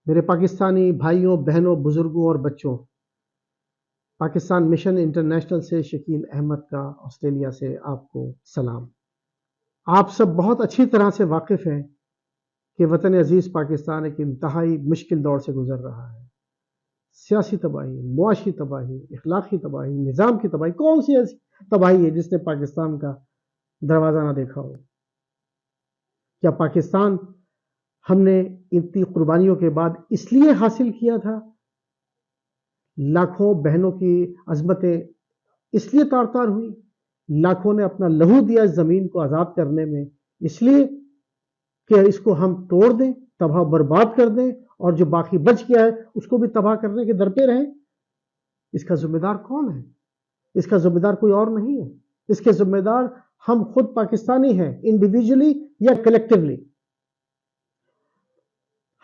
میرے پاکستانی بھائیوں بہنوں بزرگوں اور بچوں، پاکستان مشن انٹرنیشنل سے شکیل احمد کا آسٹریلیا سے آپ کو سلام۔ آپ سب بہت اچھی طرح سے واقف ہیں کہ وطن عزیز پاکستان ایک انتہائی مشکل دور سے گزر رہا ہے۔ سیاسی تباہی، معاشی تباہی، اخلاقی تباہی، نظام کی تباہی، کون سی ایسی تباہی ہے جس نے پاکستان کا دروازہ نہ دیکھا ہو؟ کیا پاکستان ہم نے اتنی قربانیوں کے بعد اس لیے حاصل کیا تھا؟ لاکھوں بہنوں کی عظمتیں اس لیے تار تار ہوئی، لاکھوں نے اپنا لہو دیا اس زمین کو آزاد کرنے میں، اس لیے کہ اس کو ہم توڑ دیں، تباہ برباد کر دیں، اور جو باقی بچ گیا ہے اس کو بھی تباہ کرنے کے در پہ رہیں۔ اس کا ذمہ دار کون ہے؟ اس کا ذمہ دار کوئی اور نہیں ہے، اس کے ذمہ دار ہم خود پاکستانی ہیں، انڈیویجولی یا کلیکٹیولی۔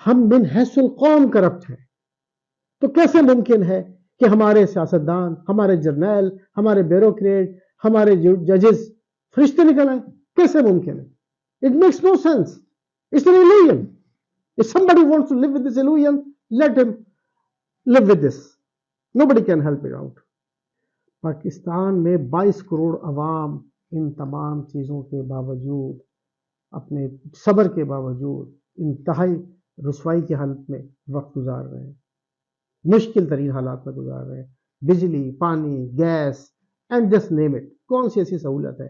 ہم من حیث القوم کرپٹ ہیں، تو کیسے ممکن ہے کہ ہمارے سیاستدان، ہمارے جرنیل، ہمارے بیوروکریٹ، ہمارے ججز فرشتے نکل آئیں؟ کیسے ممکن ہے؟ It makes no sense. It's an illusion. If somebody wants to live with this illusion, let him live with this. Nobody can help it out. Pakistan میں 22 کروڑ عوام ان تمام چیزوں کے باوجود، اپنے صبر کے باوجود انتہائی رسوائی کی حالت میں وقت گزار رہے ہیں، مشکل ترین حالات میں گزار رہے ہیں۔ بجلی، پانی، gas and just name it, کون سی ایسی سہولت ہے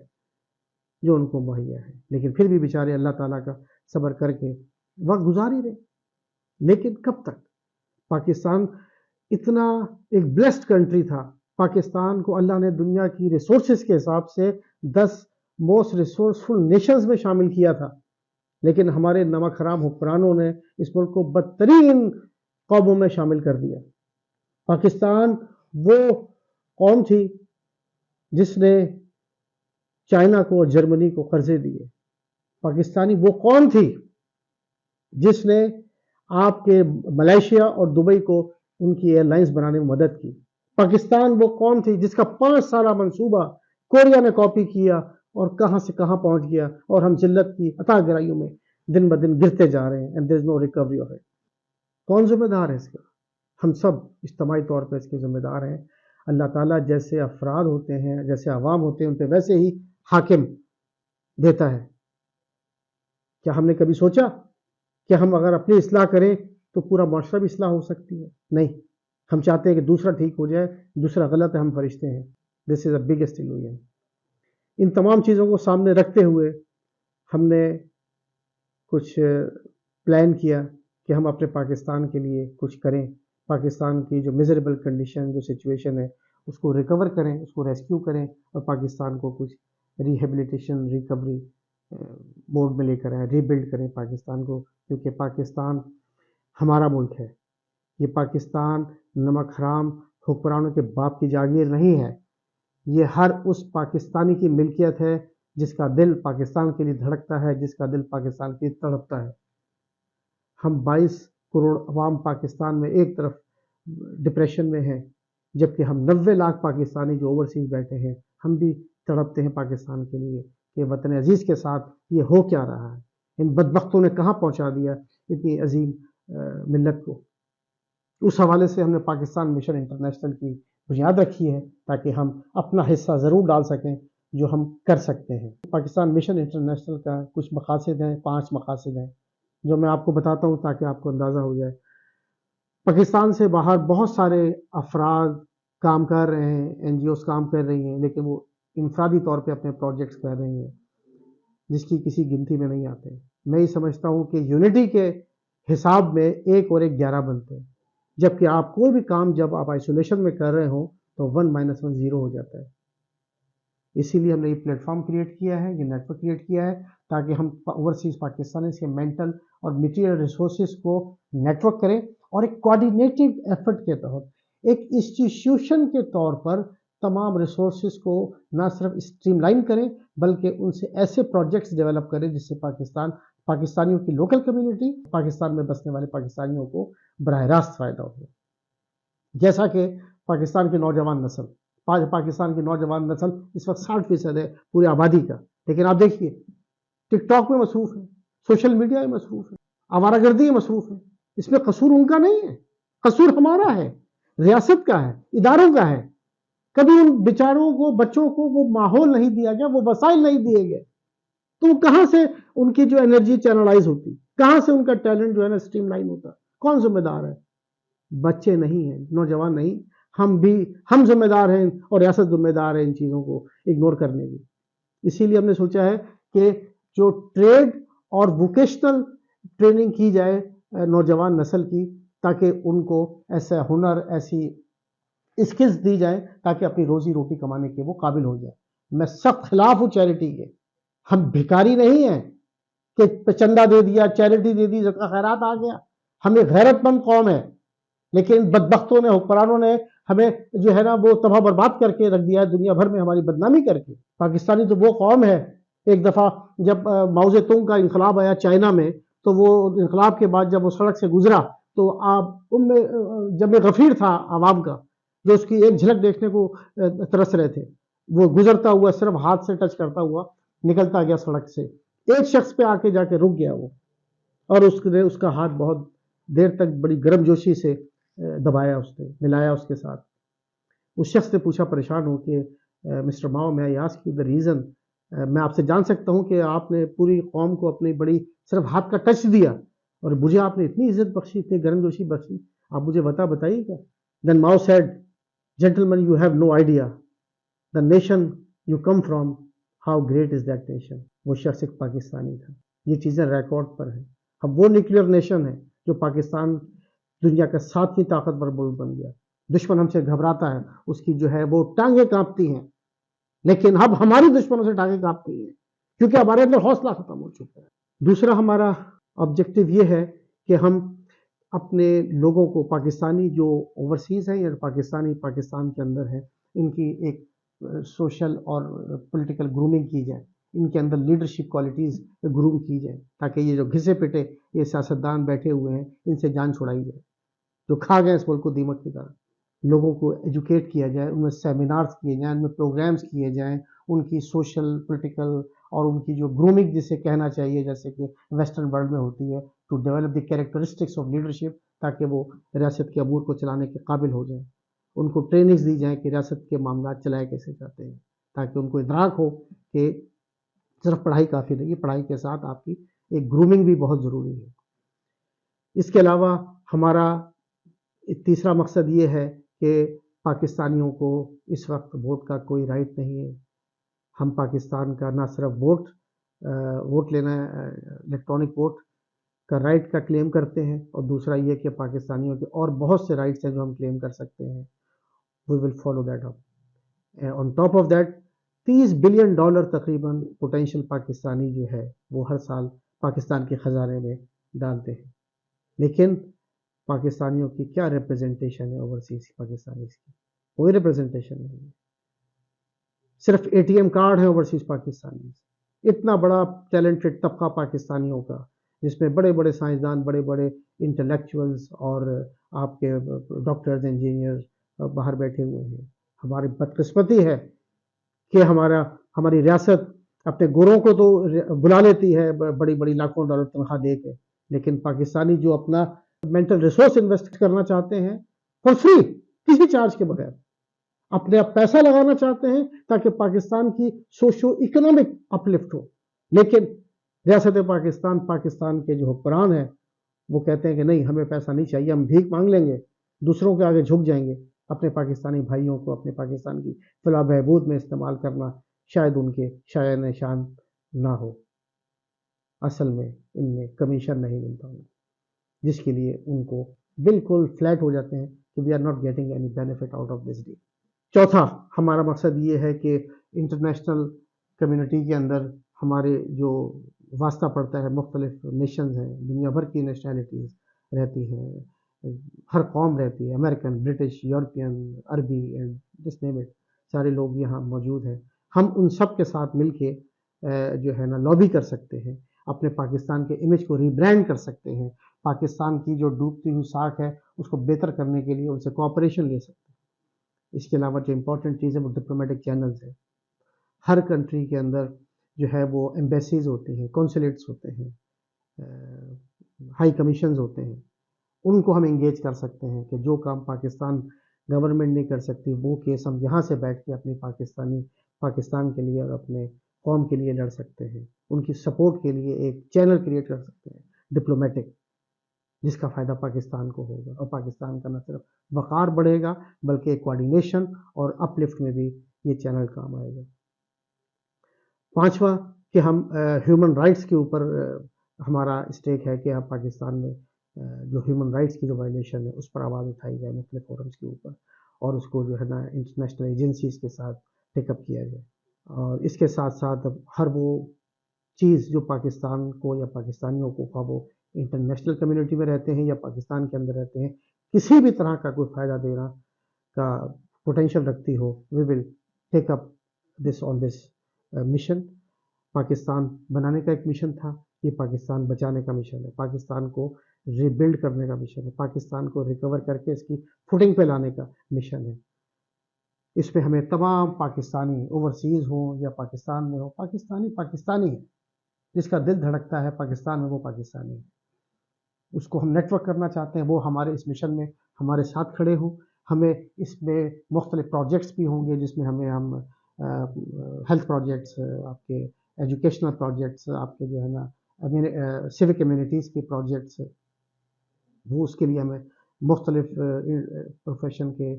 جو ان کو مہیا ہے؟ لیکن پھر بھی بیچارے اللہ تعالیٰ کا صبر کر کے وقت گزار ہی رہے۔ لیکن کب تک؟ پاکستان اتنا ایک بلیسڈ کنٹری تھا، پاکستان کو اللہ نے دنیا کی ریسورسز کے حساب سے 10 موسٹ ریسورسفل نیشنز میں شامل کیا تھا، لیکن ہمارے نمک حرام حکمرانوں نے اس ملک کو بدترین قوموں میں شامل کر دیا۔ پاکستان وہ قوم تھی جس نے چائنا کو اور جرمنی کو قرضے دیے۔ پاکستانی وہ قوم تھی جس نے آپ کے ملیشیا اور دبئی کو ان کی ایئر لائنز بنانے میں مدد کی۔ پاکستان وہ قوم تھی جس کا 5 سالہ منصوبہ کوریا نے کاپی کیا اور کہاں سے کہاں پہنچ گیا، اور ہم ذلت کی عطا گرائیوں میں دن بدن گرتے جا رہے ہیں، and there is no recovery of it۔ کون ذمہ دار ہے اس کا؟ ہم سب اجتماعی طور پہ اس کے ذمہ دار ہیں۔ اللہ تعالیٰ جیسے افراد ہوتے ہیں، جیسے عوام ہوتے ہیں، ان پہ ویسے ہی حاکم دیتا ہے۔ کیا ہم نے کبھی سوچا کہ ہم اگر اپنی اصلاح کریں تو پورا معاشرہ بھی اصلاح ہو سکتی ہے؟ نہیں، ہم چاہتے ہیں کہ دوسرا ٹھیک ہو جائے، دوسرا غلط ہے، ہم فرشتے ہیں۔ دس از اے بگیسٹ illusion۔ ان تمام چیزوں کو سامنے رکھتے ہوئے ہم نے کچھ پلان کیا کہ ہم اپنے پاکستان کے لیے کچھ کریں، پاکستان کی جو میزریبل کنڈیشن، جو سچویشن ہے، اس کو ریکور کریں، اس کو ریسکیو کریں، اور پاکستان کو کچھ ریہیبلیٹیشن ریکوری موڈ میں لے کر آئیں، ری بلڈ کریں پاکستان کو، کیونکہ پاکستان ہمارا ملک ہے۔ یہ پاکستان نمک حرام حکمرانوں کے باپ کی جاگیر نہیں ہے، یہ ہر اس پاکستانی کی ملکیت ہے جس کا دل پاکستان کے لیے دھڑکتا ہے، جس کا دل پاکستان کے لیے تڑپتا ہے۔ ہم 22 کروڑ عوام پاکستان میں ایک طرف ڈپریشن میں ہیں، جبکہ ہم 90 لاکھ پاکستانی جو اوورسیز بیٹھے ہیں، ہم بھی تڑپتے ہیں پاکستان کے لیے کہ وطن عزیز کے ساتھ یہ ہو کیا رہا ہے، ان بدبختوں نے کہاں پہنچا دیا اتنی عظیم ملت کو۔ اس حوالے سے ہم نے پاکستان مشن انٹرنیشنل کی بنیاد رکھی ہے تاکہ ہم اپنا حصہ ضرور ڈال سکیں جو ہم کر سکتے ہیں۔ پاکستان مشن انٹرنیشنل کا کچھ مقاصد ہیں، 5 مقاصد ہیں جو میں آپ کو بتاتا ہوں تاکہ آپ کو اندازہ ہو جائے۔ پاکستان سے باہر بہت سارے افراد کام کر رہے ہیں، NGOs کام کر رہی ہیں، لیکن وہ انفرادی طور پہ اپنے پروجیکٹس کر رہی ہیں جس کی کسی گنتی میں نہیں آتے۔ میں یہ سمجھتا ہوں کہ یونٹی کے حساب میں 1 اور 1 11 بنتے ہیں، جبکہ آپ کوئی بھی کام جب آپ آئسولیشن میں کر رہے ہوں تو 1 - 1 0 ہو جاتا ہے۔ اسی لیے ہم نے یہ پلیٹ فارم کریٹ کیا ہے، یہ نیٹ ورک کریٹ کیا ہے تاکہ ہم اوورسیز پاکستانی کے مینٹل اور میٹیریل ریسورسز کو نیٹ ورک کریں، اور ایک کوآرڈینیٹڈ ایفرٹ کے تحت ایک انسٹیٹیوشن کے طور پر تمام ریسورسز کو نہ صرف اسٹریم لائن کریں بلکہ ان سے ایسے پروجیکٹس ڈیولپ کریں جس سے پاکستانیوں کی لوکل کمیونٹی، پاکستان میں بسنے والے پاکستانیوں کو براہ راست فائدہ ہو۔ جیسا کہ پاکستان کی نوجوان نسل، پاکستان کی نوجوان نسل اس وقت 60% ہے پوری آبادی کا، لیکن آپ دیکھیے ٹک ٹاک میں مصروف ہے، سوشل میڈیا میں مصروف ہے، آوارہ گردی میں مصروف ہے، اس میں قصور ان کا نہیں ہے، قصور ہمارا ہے، ریاست کا ہے، اداروں کا ہے. کبھی ان بیچاروں کو، بچوں کو وہ ماحول نہیں دیا گیا، وہ وسائل نہیں دیے گئے، تو کہاں سے ان کی جو انرجی چینلائز ہوتی، کہاں سے ان کا ٹیلنٹ جو ہے نا اسٹریم لائن ہوتا؟ کون ذمہ دار ہے؟ بچے نہیں ہیں، نوجوان نہیں، ہم ذمہ دار ہیں اور ریاست ذمہ دار ہے ان چیزوں کو اگنور کرنے کی. اسی لیے ہم نے سوچا ہے کہ جو ٹریڈ اور ووکیشنل ٹریننگ کی جائے نوجوان نسل کی، تاکہ ان کو ایسا ہنر، ایسی اسکلز دی جائیں تاکہ اپنی روزی روٹی کمانے کے وہ قابل ہو جائے. میں سخت خلاف ہوں چیریٹی کے. ہم بھکاری نہیں ہیں کہ چندہ دے دیا، چیریٹی دے دی، صدقہ خیرات آ گیا. ہم ایک غیرت مند قوم ہے، لیکن بدبختوں نے، حکمرانوں نے ہمیں جو ہے نا وہ تباہ برباد کر کے رکھ دیا ہے، دنیا بھر میں ہماری بدنامی کر کے. پاکستانی تو وہ قوم ہے، ایک دفعہ جب ماؤ زے تونگ کا انقلاب آیا چائنا میں، تو وہ انقلاب کے بعد جب وہ سڑک سے گزرا تو آپ ان میں جب میں غفیر تھا عوام کا، جو اس کی ایک جھلک دیکھنے کو ترس رہے تھے، وہ گزرتا ہوا صرف ہاتھ سے ٹچ کرتا ہوا نکلتا گیا سڑک سے. ایک شخص پہ آ کے جا کے رک گیا وہ، اور اس کا ہاتھ بہت دیر تک بڑی گرم جوشی سے دبایا، اس نے ملایا اس کے ساتھ. اس شخص نے پوچھا پریشان ہو کہ مسٹر ماؤ، میں I ask you the reason, میں آپ سے جان سکتا ہوں کہ آپ نے پوری قوم کو اپنی بڑی صرف ہاتھ کا ٹچ دیا اور مجھے آپ نے اتنی عزت بخشی، اتنی گرم جوشی بخشی، آپ مجھے بتائیے گا. Then Mao said, gentleman you have no idea the nation you come from, how great is that nation. وہ شخص ایک پاکستانی تھا. یہ چیزیں ریکارڈ پر ہیں. اب وہ نیوکلیئر نیشن ہے جو پاکستان دنیا کا 7ویں طاقتور ملک بن گیا. دشمن ہم سے گھبراتا ہے، اس کی جو ہے وہ ٹانگیں کانپتی ہیں، لیکن اب ہماری دشمنوں سے ٹانگیں کانپتی ہیں کیونکہ ہمارے اندر حوصلہ ختم ہو چکا ہے. دوسرا ہمارا آبجیکٹو یہ ہے کہ ہم اپنے لوگوں کو، پاکستانی جو اوورسیز ہیں یا پاکستان کے اندر ہیں، ان کی ایک سوشل اور پولیٹیکل گرومنگ کی جائے، ان کے اندر لیڈرشپ کوالٹیز گروم کی جائے، تاکہ یہ جو گھسے پٹے یہ سیاستدان بیٹھے ہوئے ہیں ان سے جان چھڑائی جائے، جو کھا گئے اس ملک کو دیمک کی طرح. لوگوں کو ایجوکیٹ کیا جائے، ان میں سیمینارز کیے جائیں، ان میں پروگرامز کیے جائیں، ان کی سوشل، پولیٹیکل اور ان کی جو گرومنگ جسے کہنا چاہیے، جیسے کہ ویسٹرن ورلڈ میں ہوتی ہے، to develop the characteristics of leadership, تاکہ وہ ریاست کے امور کو چلانے کے قابل ہو جائیں. ان کو ٹریننگز دی جائیں کہ ریاست کے معاملات چلائے کیسے جاتے ہیں، تاکہ ان کو ادراک ہو کہ صرف پڑھائی کافی نہیں ہے، پڑھائی کے ساتھ آپ کی ایک گرومنگ بھی بہت ضروری ہے. اس کے علاوہ ہمارا تیسرا مقصد یہ ہے کہ پاکستانیوں کو اس وقت ووٹ کا کوئی رائٹ نہیں ہے. ہم پاکستان کا نہ صرف ووٹ لینا، الیکٹرانک ووٹ کا رائٹ کا کلیم کرتے ہیں، اور دوسرا یہ کہ پاکستانیوں کے اور بہت سے رائٹس ہیں جو ہم کلیم کر سکتے ہیں. We will follow that up. On top of that, $30 billion تقریباً پوٹینشیل پاکستانی جو ہے وہ ہر سال پاکستان کے خزانے میں ڈالتے ہیں. لیکن پاکستانیوں کی کیا ریپرزنٹیشن ہے اوورسیز پاکستانی کی؟ کوئی ریپرزنٹیشن نہیں ہے. صرف ATM کارڈ ہیں اوورسیز پاکستانی. اتنا بڑا ٹیلنٹڈ طبقہ پاکستانیوں کا، جس میں بڑے بڑے سائنسدان، بڑے بڑے انٹلیکچوئلز اور آپ کے ڈاکٹرز، انجینئرز باہر بیٹھے ہوئے ہیں. ہماری بدقسمتی ہے کہ ہماری ریاست اپنے گوروں کو تو بلا لیتی ہے بڑی بڑی لاکھوں ڈالر تنخواہ دے کے، لیکن پاکستانی جو اپنا مینٹل ریسورس انویسٹ کرنا چاہتے ہیں فار فری، کسی چارج کے بغیر، اپنے آپ پیسہ لگانا چاہتے ہیں تاکہ پاکستان کی سوشو اکنامک اپلفٹ ہو، لیکن ریاست پاکستان کے جو حکمران ہیں وہ کہتے ہیں کہ نہیں، ہمیں پیسہ نہیں چاہیے، ہم بھیک مانگ لیں گے، دوسروں کے آگے جھک جائیں گے. اپنے پاکستانی بھائیوں کو اپنے پاکستان کی فلاح بہبود میں استعمال کرنا شاید ان کے شایان نشان نہ ہو. اصل میں ان میں کمیشن نہیں ملتا ہوں، جس کے لیے ان کو بالکل فلیٹ ہو جاتے ہیں کہ we are not getting any benefit out of this deal. چوتھا ہمارا مقصد یہ ہے کہ انٹرنیشنل کمیونٹی کے اندر ہمارے جو واسطہ پڑتا ہے، مختلف نیشنز ہیں، دنیا بھر کی نیشنلٹیز رہتی ہیں، ہر قوم رہتی ہے، امریکن، برٹش، یورپین، عربی اینڈ جس نیم اٹ، سارے لوگ یہاں موجود ہیں. ہم ان سب کے ساتھ مل کے جو ہے نا لابی کر سکتے ہیں، اپنے پاکستان کے امیج کو ریبرانڈ کر سکتے ہیں، پاکستان کی جو ڈوبتی ہوئی ساکھ ہے اس کو بہتر کرنے کے لیے ان سے کوآپریشن لے سکتے ہیں. اس کے علاوہ جو امپورٹنٹ چیز ہے وہ ڈپلومیٹک چینلز ہے. ہر کنٹری کے اندر جو ہے وہ ایمبیسیز ہوتے ہیں، کونسلیٹس ہوتے ہیں، ہائی کمیشنز ہوتے ہیں. ان کو ہم انگیج کر سکتے ہیں کہ جو کام پاکستان گورنمنٹ نہیں کر سکتی وہ کیس ہم یہاں سے بیٹھ کے اپنی پاکستان کے لیے اور اپنے قوم کے لیے لڑ سکتے ہیں. ان کی سپورٹ کے لیے ایک چینل کریٹ کر سکتے ہیں ڈپلومیٹک، جس کا فائدہ پاکستان کو ہوگا، اور پاکستان کا نہ صرف وقار بڑھے گا بلکہ کوآرڈینیشن اور اپ لفٹ میں بھی یہ چینل کام آئے گا. پانچواں کہ ہم ہیومن رائٹس کے اوپر ہمارا اسٹیک ہے کہ ہم پاکستان میں جو ہیومن رائٹس کی جو وائلیشن ہے اس پر آواز اٹھائی جائے مختلف فورمز کے اوپر، اور اس کو جو ہے نا انٹرنیشنل ایجنسیز کے ساتھ ٹیک اپ کیا جائے. اور اس کے ساتھ ساتھ ہر وہ چیز جو پاکستان کو یا پاکستانیوں کو، خواہ وہ انٹرنیشنل کمیونٹی میں رہتے ہیں یا پاکستان کے اندر رہتے ہیں، کسی بھی طرح کا کوئی فائدہ دینا کا پوٹینشیل رکھتی ہو، وی ول ٹیک اپ آن دس مشن. پاکستان بنانے کا ایک مشن تھا، یہ پاکستان بچانے کا مشن ہے، پاکستان کو ری بلڈ کرنے کا مشن ہے، پاکستان کو ریکور کر کے اس کی فوٹنگ پہ لانے کا مشن ہے. اس میں ہمیں تمام پاکستانی اوورسیز ہوں یا پاکستان میں ہو، پاکستانی ہے. جس کا دل دھڑکتا ہے پاکستان میں وہ پاکستانی ہے. اس کو ہم نیٹ ورک کرنا چاہتے ہیں، وہ ہمارے اس مشن میں ہمارے ساتھ کھڑے ہوں. ہمیں اس میں مختلف پروجیکٹس بھی ہوں گے جس میں ہم ہیلتھ پروجیکٹس، آپ کے ایجوکیشنل پروجیکٹس، آپ کے جو ہے نا سیوک کمیونٹیز کے پروجیکٹس، وہ اس کے لیے ہمیں مختلف پروفیشن کے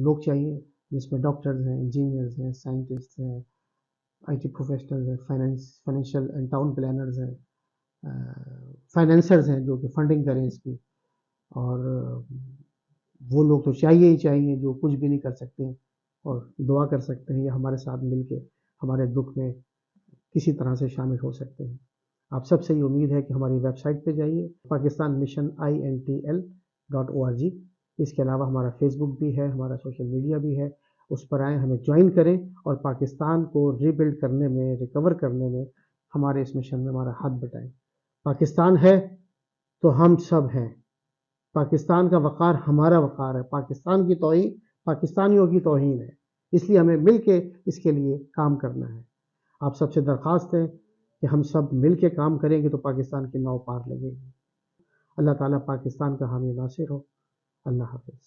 لوگ چاہیے، جس میں ڈاکٹرز ہیں، انجینئرز ہیں، سائنٹسٹ ہیں، آئی ٹی پروفیشنلز ہیں، فائنینشیل اینڈ ٹاؤن پلانرز ہیں، فائنینسرز ہیں جو کہ فنڈنگ کریں اس کی. اور وہ لوگ تو چاہیے ہی چاہیے جو کچھ بھی نہیں کر سکتے اور دعا کر سکتے ہیں یا ہمارے ساتھ مل کے ہمارے دکھ میں کسی طرح سے شامل ہو سکتے ہیں. آپ سب سے یہ امید ہے کہ ہماری ویب سائٹ پہ جائیے، پاکستان مشن INTL.org. اس کے علاوہ ہمارا فیس بک بھی ہے، ہمارا سوشل میڈیا بھی ہے، اس پر آئیں، ہمیں جوائن کریں اور پاکستان کو ری بلڈ کرنے میں، ریکور کرنے میں ہمارے اس مشن میں ہمارا ہاتھ بٹائیں. پاکستان ہے تو ہم سب ہیں. پاکستان کا وقار ہمارا وقار ہے، پاکستان کی توہین پاکستانیوں کی توہین ہے. اس لیے ہمیں مل کے اس کے لیے کام کرنا ہے. آپ سب سے درخواست ہے کہ ہم سب مل کے کام کریں گے تو پاکستان کی ناؤ پار لگے گی. اللہ تعالیٰ پاکستان کا حامی ناصر ہو. اللہ حافظ.